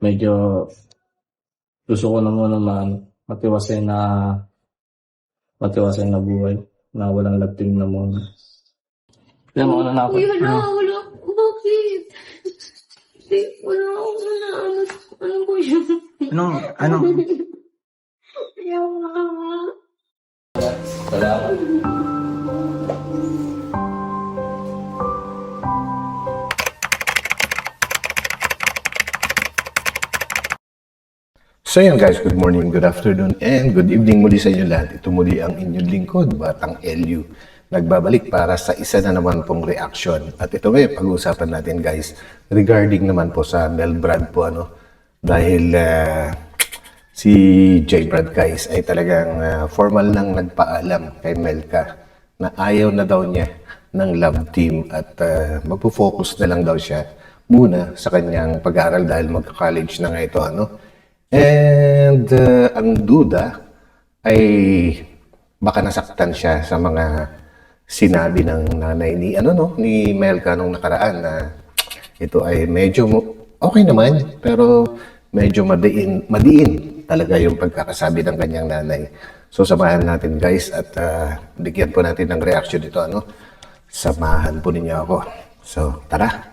medyo gusto ko naman matiwasay na buhay na walang love team na muna. Kaya mo na ako. Kuya, wala. Bakit? Wala ako na ano ko yun? Ano? Ayaw na. Salamat. So yan guys, good morning, good afternoon, and good evening muli sa inyo lahat. Ito muli ang inyong lingkod, Batang LU. Nagbabalik para sa isa na naman pong reaction. At ito ngayon, pag-uusapan natin guys, regarding naman po sa Mel Brad po, dahil si J. Brad guys ay talagang formal nang nagpaalam kay Melka na ayaw na daw niya ng love team at magpo-focus na lang daw siya muna sa kanyang pag-aaral dahil magka-college na nga ito, And ang duda ay baka nasaktan siya sa mga sinabi ng nanay ni ni Melka nung nakaraan na ito ay medyo okay naman pero medyo madiin talaga yung pagkakasabi ng kanyang nanay. So samahan natin guys at bigyan po natin ng reaction dito, Samahan po ninyo ako. So tara.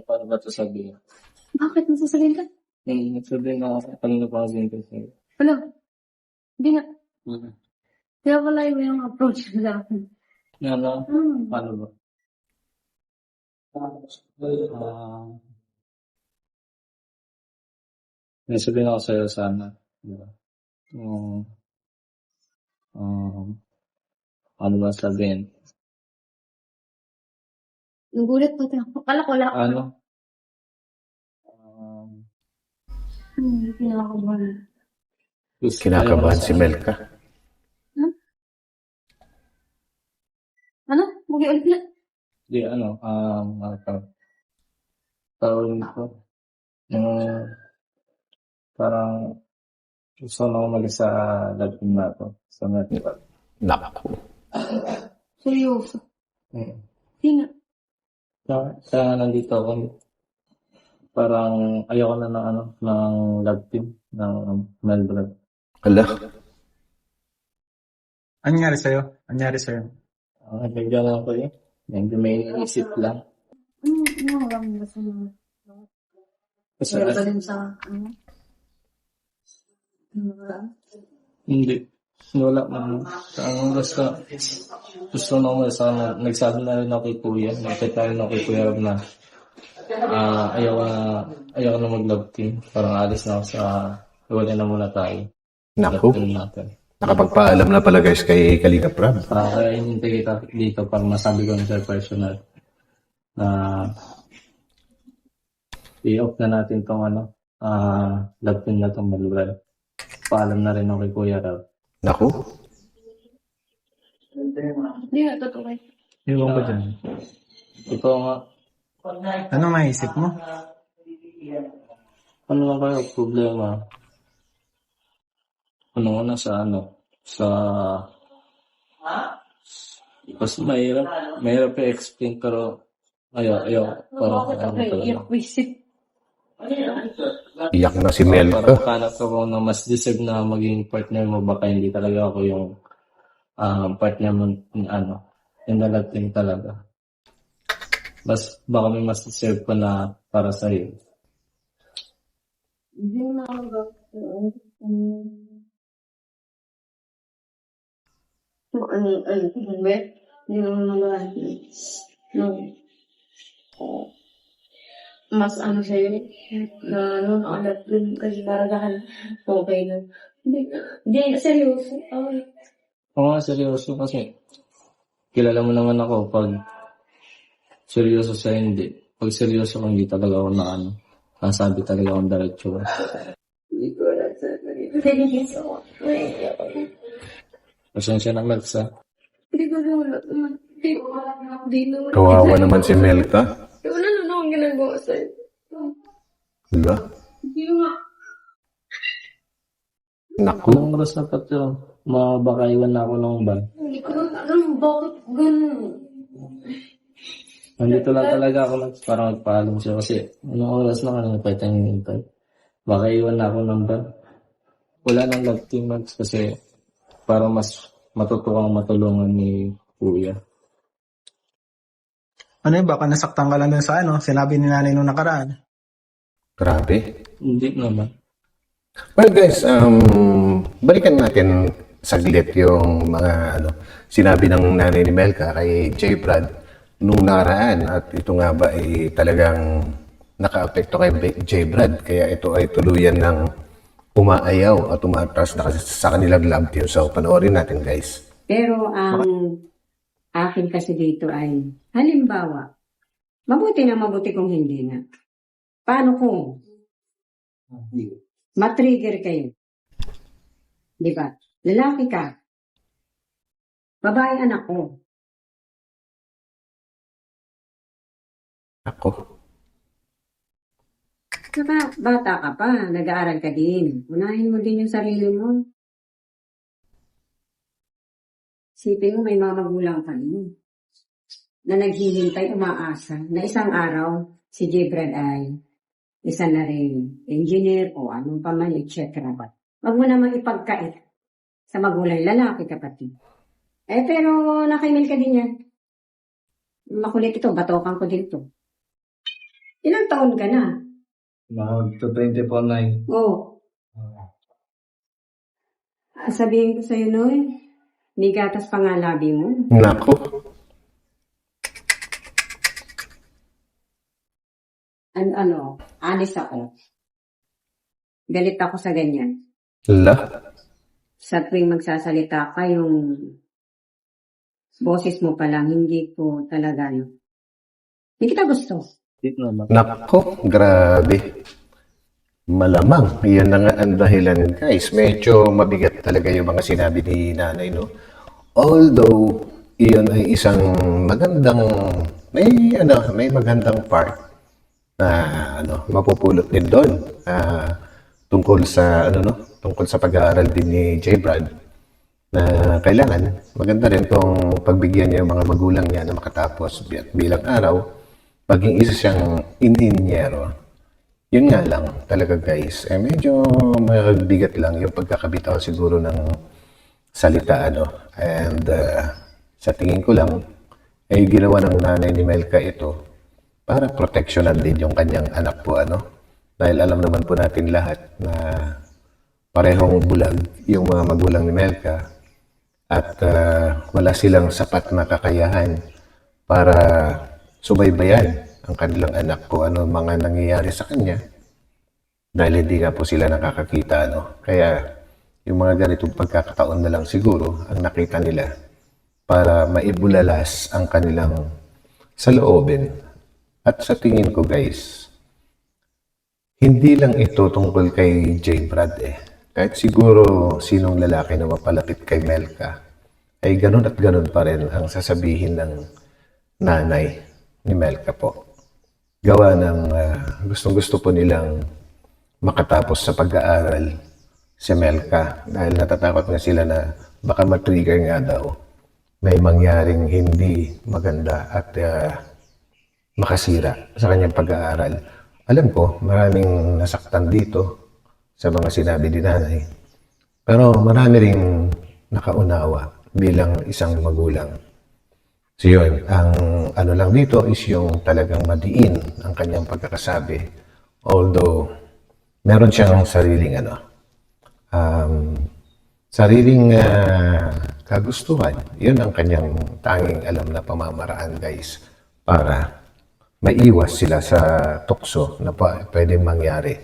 Paano ba ito sabihin? Bakit nasasabihin ka? Nagsabihin na ako, kanina pa kasi ito sa'yo. Wala. Hindi nga. Kaya wala yung approach ko sa akin. Paano ba? Nasabihin ako sa'yo sana. Diba? Ano ba sabihin? Nagulat pati ako. Akala ko wala. Hindi kinakabahan. Kinakabahan si Melka. Ano? Mag-iulit na. Di tawag ko. Parang gusto na umalis sa love team na ito. Sa network. Naku. Seryoso. Hindi nga. Kaya nandito ako. Parang ayoko na ng love team ng Melbrad. Ala. Anyari sa'yo? Bigyan lang ko eh. Medyo may isip lang. Ano lang gusto mo? Kasi Meron ka din sa hindi. Wala man. Ang gusto na umalis ako. Nagsabi na rin ako kay Kuya. Nakita rin ako kay Kuya Rob na ayaw na mag-love team. Parang alis na ako sa iwalay na muna tayo. Naku. Love team natin. Nakapagpaalam na pala guys kay Kalinga Prab. Kaya hinintay kita dito para masabi ko sa personal na i-off na natin tong love team na itong Melbrad. Paalam na rin ako kay Kuya Rob. Naku. Hindi nga, totoo kayo. Iwan ko dyan. Ito nga, Ano maisip mo? ano lang kayo problema? Mas mahirap i-explain pero ayaw, parang Bakit ako iyak isip? Iyak na si Melka. parang kanap ko na mas deserve na maging partner mo, baka hindi talaga ako yung partner mo, yung nalagting talaga. Baka may mas deserve ko na para sa'yo. Hindi na ako hindi naman mas sa'yo na nakalat dun kasi maragahan okay na. Hindi, seryoso. Oo nga, seryoso kasi kilala mo naman ako pag seryoso sa hindi. Pag seryoso ko, hindi talaga ako nasabi talaga akong diretso. Hindi ko alam sa seryoso. Pasensya na, Melks, ha? Hindi ko alam. Hindi naman. Kawawa naman si Melka. Wala na akong ginagawa sa'yo. Diba? Hindi nga. Naku, Anong oras na pa ito? Baka iwan na ako ng ban. Hindi ko na alam bakit ganun. Nandito lang talaga ako parang nagpaalam siya kasi anong oras na kanina pa itang hinihintay. Baka iwan na ako ng ban. Wala nang love team Max kasi para mas matutukang matulungan ni Kuya. Ano yun, baka nasaktan ka lang dun sa sinabi ni nanay nung nakaraan. grabe. Hindi naman. Well guys, balikan natin saglit yung mga sinabi ng nanay ni Melka kay J. Brad nung nakaraan at ito nga ba ay talagang naka-apekto kay J. Brad kaya ito ay tuluyan ng umaayaw at umaatras na sa kanilang love team. So panoorin natin guys. Pero ang akin kasi dito ay, halimbawa, mabuti kung hindi na. Paano kung matrigger kayo? Di ba? Lalaki ka. Babae anak ko. Ako. Saka bata ka pa, nag-aaral ka din. Unahin mo din yung sarili mo. Sipin mo may mga magulang ka din na naghihintay, umaasa, na isang araw, si Jibrad ay isa na rin engineer o anong pa man, etc. Huwag mo naman ipagkait sa magulang, lalaki kapatid. Pero nakaimil ka din yan. Makulit ito, batokan ko din to. Ilang taon ka na? Mag-20 po na yun. Oh. Sabihin ko sa'yo, Noy, may gatas pa nga labi mo. Naku. Alis ako. Galit ako sa ganyan. La. Sa tuwing magsasalita ka, yung boses mo pa lang, hindi ko talaga, hindi kita gusto. Hindi naman. Naku, grabe. Malamang, yan na nga ang dahilan guys. Medyo mabigat talaga yung mga sinabi ni nanay, no? Although, iyon ay isang magandang, may magandang part na mapupulot din doon tungkol sa tungkol sa pag-aaral din ni J. Brad na kailangan maganda rin kung pagbigyan niya yung mga magulang niya na makatapos at bilang araw maging isa siyang inhinyero. Yun nga lang talaga guys, medyo mabigat lang yung pagkakabitaw siguro ng salita and sa tingin ko lang ay ginawa ng nanay ni Melka ito para proteksyonan din yung kanyang anak po dahil alam naman po natin lahat na parehong bulag yung mga magulang ni Melka at wala silang sapat na kakayahan para subaybayan ang kanilang anak ko mga nangyayari sa kanya dahil hindi nga po sila nakakakita kaya yung mga ganitong pagkakataon na lang siguro ang nakita nila para maibulalas ang kanilang saloobin. At sa tingin ko guys, hindi lang ito tungkol kay J. Brad Kahit siguro sinong lalaki na mapalapit kay Melka, ay ganun at ganun pa rin ang sasabihin ng nanay ni Melka po. Gawa ng gustong-gusto po nilang makatapos sa pag-aaral si Melka dahil natatakot nga sila na baka matrigger nga daw may mangyaring hindi maganda at makasira sa kanyang pag-aaral. Alam ko, maraming nasaktan dito sa mga sinabi ni nanay. Pero marami ring nakaunawa bilang isang magulang. So yun, ang lang dito is yung talagang madiin ang kanyang pagkakasabi. Although, meron siyang sariling kagustuhan. Yun ang kanyang tanging alam na pamamaraan guys para maiwas sila sa tukso na pwedeng mangyari.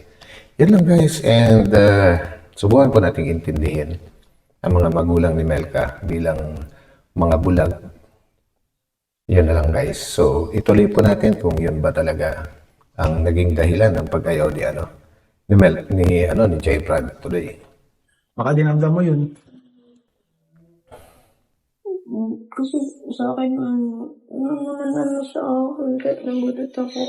Yan lang guys and subukan po nating intindihin ang mga magulang ni Melka bilang mga bulag. Yan na lang guys. So ituloy po natin kung yun ba talaga ang naging dahilan ng pag-ayaw ni J. Brad today. Baka dinamdam mo yun. Kasi sa akin, sa akin, kahit nagulat ako.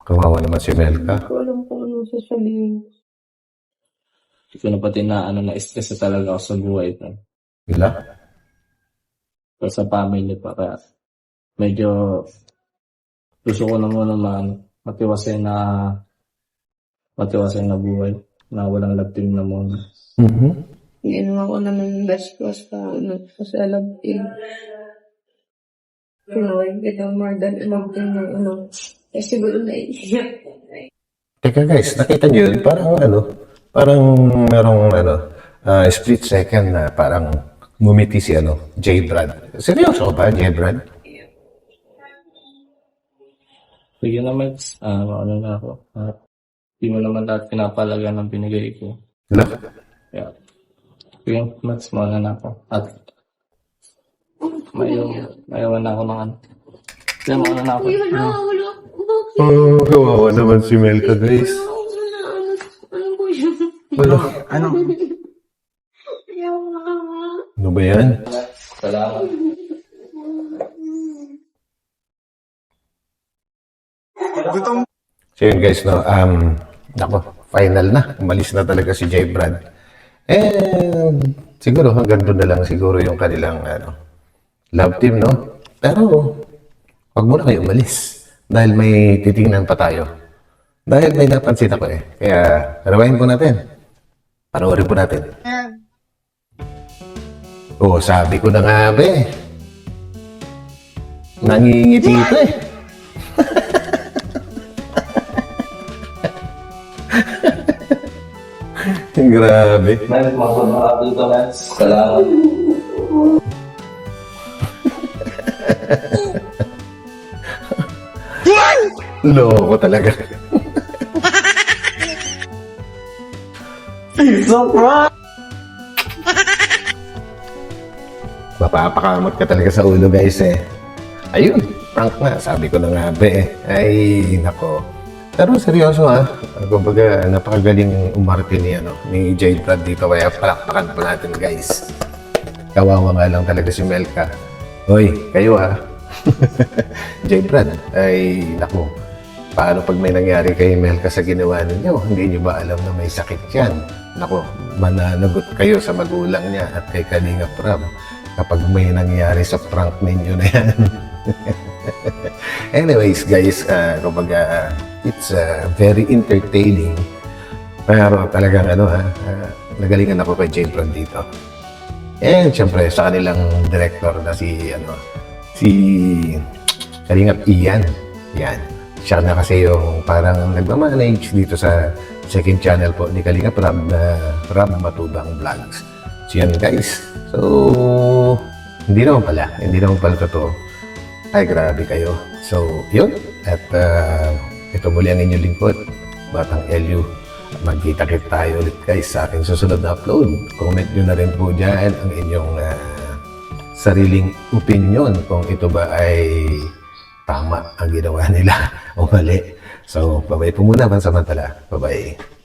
Kawawa naman si Melka. Hindi ko alam kung ano sasabihin. Hindi ko na pati na-stress na talaga ako sa buhay ko. Wala? Pero sa family pa, kaya medyo gusto ko na muna matiwasay na buhay na walang love team na muna. Mhm. Ginawa ko naman best ko sa love team. Pinawin kita more than love team ng eh siguro naiiyak. Teka guys, nakita niyo yun? Parang merong split second na parang ngumiti si J. Brad. Seryoso ba, J. Brad? Sige na, Max. Mauna na ako. Di mo naman lahat pinapalaga ng binigay ko. Wala? Kaya, sige, Max, mauna na ako. At mayawan na ako ng Kaya mauna na ako. Wala. Oh, kawawa naman si Melka guys. Ano ko yun? Wala. Ano? Ayaw na. Ano ba yan? Salamat. Gutom. So yun guys, no, final na. Umalis na talaga si J. Brad. Siguro hanggang doon na lang siguro yung kanilang love team, no? Pero, wag muna kayo umalis. Dahil may titingnan pa tayo. Dahil may napansin ako eh. Kaya, rewind po natin. Panoorin po natin. Oo, sabi ko na nga, be. Nangingiti ito eh. Grabe. Max, mauna ka dito, Max. Salamat. Loko talaga. Mapapakamot ka talaga sa ulo guys eh. Ayun, prank na. Sabi ko na nga be eh. Ay, nako. Pero seryoso ha. Kumbaga, napakagaling umarte ni J. Brad dito. Kaya palakpakan pa natin guys. Kawawa nga lang talaga si Melka. Hoy, kayo ha. J. Brad, ay nako. Paano pag may nangyari kay Melka sa ginawa ninyo? Hindi nyo ba alam na may sakit yan? Nako, mananagot kayo sa magulang niya at kay Kalinga Prab kapag may nangyari sa prank ninyo na yan. Anyways, guys, kumbaga, it's very entertaining. Pero talagang nagalingan ako kay J. Brad dito. And syempre, sa kanilang director na si Kalingap Ian. Yan. Siya na kasi yung parang nagmamanage dito sa second channel po ni Kalingap Rab na Rab Matubang Vlogs. So yan guys. So, hindi naman pala totoo. Ay, grabe kayo. So, yun. At ito muli ang inyong lingkod, Batang Elyu. Magkita-kit tayo ulit guys sa aking susunod na upload. Comment nyo na rin po dyan ang inyong sariling opinion kung ito ba ay tama ang ginawa nila o mali. So, bye-bye po muna pansamantala. Bye-bye.